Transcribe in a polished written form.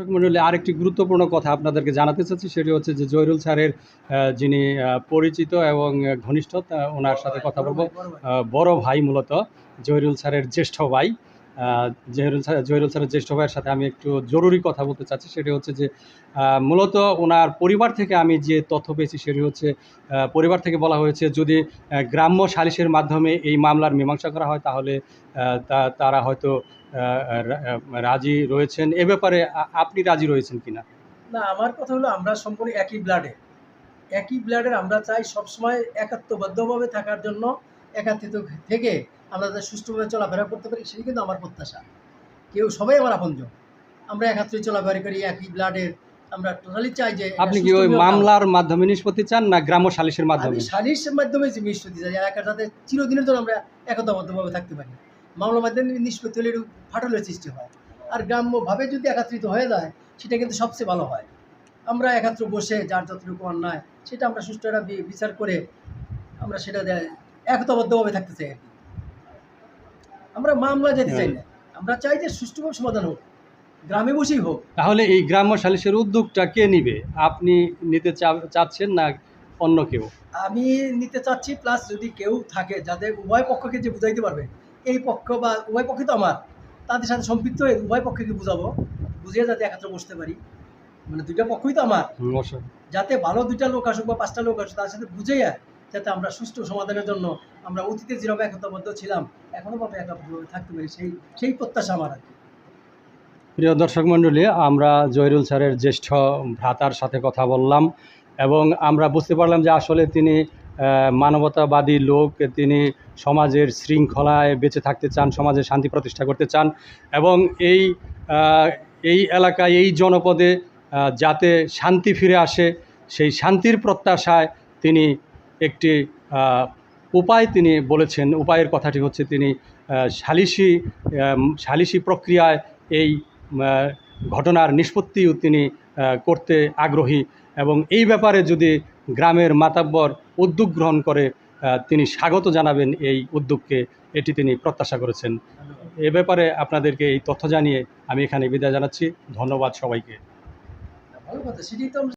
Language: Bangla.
দর্শক মণ্ডলী, আরেকটি গুরুত্বপূর্ণ কথা আপনাদেরকে জানাতে চাচ্ছি, সেটি হচ্ছে যে জহিরুল স্যারের যিনি পরিচিত এবং ঘনিষ্ঠ, ওনার সাথে কথা বলবো। বড় ভাই, মূলত জহিরুল স্যারের জ্যেষ্ঠ ভাই। জহিরুল স্যারের জ্যেষ্ঠ ভাইয়ের সাথে আমি একটু জরুরি কথা বলতে চাচ্ছি। সেটি হচ্ছে যে মূলত ওনার পরিবার থেকে আমি যে তথ্য পেয়েছি, সেটি হচ্ছে পরিবার থেকে বলা হয়েছে যদি গ্রাম্য সালিসের মাধ্যমে এই মামলার মীমাংসা করা হয়, তাহলে তারা হয়তো রাজি রয়েছেন। এ ব্যাপারে আপনি রাজি রয়েছেন কিনা? না, আমার কথা হলো আমরা সম্পূর্ণ একই ব্লাডের আমরা চাই সবসময় একাত্মবদ্ধভাবে থাকার জন্য, একাত্রিত থেকে আমরা যাতে সুষ্ঠুভাবে চলাফেরা করতে পারি, সেটাই কিন্তু আমার প্রত্যাশা। সবাই আমার আপনজন, আমরা একাত্রে চলাফেরা করি, একই ব্লাডের। আমরা টোটালি চাই যে আপনি কি ওই মামলার মাধ্যমে নিষ্পত্তি চান না গ্রাম্য সালিসের মাধ্যমে? সালিসের মাধ্যমে যে নিষ্পত্তি চাই, যাতে চিরদিনের জন্য আমরা একতাবদ্ধভাবে থাকতে পারি। মামলার মাধ্যমে নিষ্পত্তি হলে একটু ফাটলের সৃষ্টি হয়, আর গ্রাম্যভাবে যদি একত্রিত হয়ে যায় সেটা কিন্তু সবচেয়ে ভালো হয়। আমরা একাত্র বসে যার যতটুকু অন্যায় সেটা আমরা সুষ্ঠু একটা বিচার করে আমরা সেটা একতাবদ্ধভাবে থাকতে চাই আর কি। আমরা মামলা যেতে চাই না, আমরা চাই যে সুষ্ঠুভাবে সমাধান হোক, গ্রামে বসেই হোক। তাহলে এই গ্রাম্য সালিসের উদ্যোগটা কে নিবে? আপনি নিতে চাচ্ছেন না অন্য কেউ? আমি নিতে চাচ্ছি, প্লাস যদি কেউ থাকে যাদের উভয় পক্ষকে যে বুঝাইতে পারবে, এই পক্ষ বা উভয় পক্ষে তো আমার, তাদের সাথে সম্পৃক্ত হয়ে উভয় পক্ষকে বুঝাবো, বুঝিয়ে যাতে একত্র বসতে পারি। মানে দুইটা পক্ষই তো আমার, যাতে ভালো দুইটা লোক আসুক বা পাঁচটা লোক আসুক, তার সাথে বুঝাইয়া যাতে আমরা সুষ্ঠু সমাধানের জন্য আমরা অতীতে যেভাবে একতাবদ্ধ ছিলাম এখনো ভাবে একতাবদ্ধ থাকতে পারি, সেই প্রত্যাশা আমার আর কি। প্রিয় দর্শক মণ্ডলী, আমরা জহিরুল স্যারের জ্যেষ্ঠ ভ্রাতার সাথে কথা বললাম এবং আমরা বুঝতে পারলাম যে আসলে তিনি মানবতাবাদী লোক। তিনি সমাজের শৃঙ্খলায় বেঁচে থাকতে চান, সমাজে শান্তি প্রতিষ্ঠা করতে চান এবং এই এলাকায়, এই জনপদে যাতে শান্তি ফিরে আসে, সেই শান্তির প্রত্যাশায় তিনি একটি উপায় তিনি বলেছেন। উপায়ের কথাটি হচ্ছে তিনি সালিসি প্রক্রিয়ায় এই ঘটনার নিষ্পত্তিও তিনি করতে আগ্রহী এবং এই ব্যাপারে যদি গ্রামের মাতাব্বর উদ্যোগ গ্রহণ করে, তিনি স্বাগত জানাবেন এই উদ্যোগকে, এটি তিনি প্রত্যাশা করেছেন। এ ব্যাপারে আপনাদেরকে এই তথ্য জানিয়ে আমি এখানে বিদায় জানাচ্ছি। ধন্যবাদ সবাইকে। ভালো কথা, সেটাই তো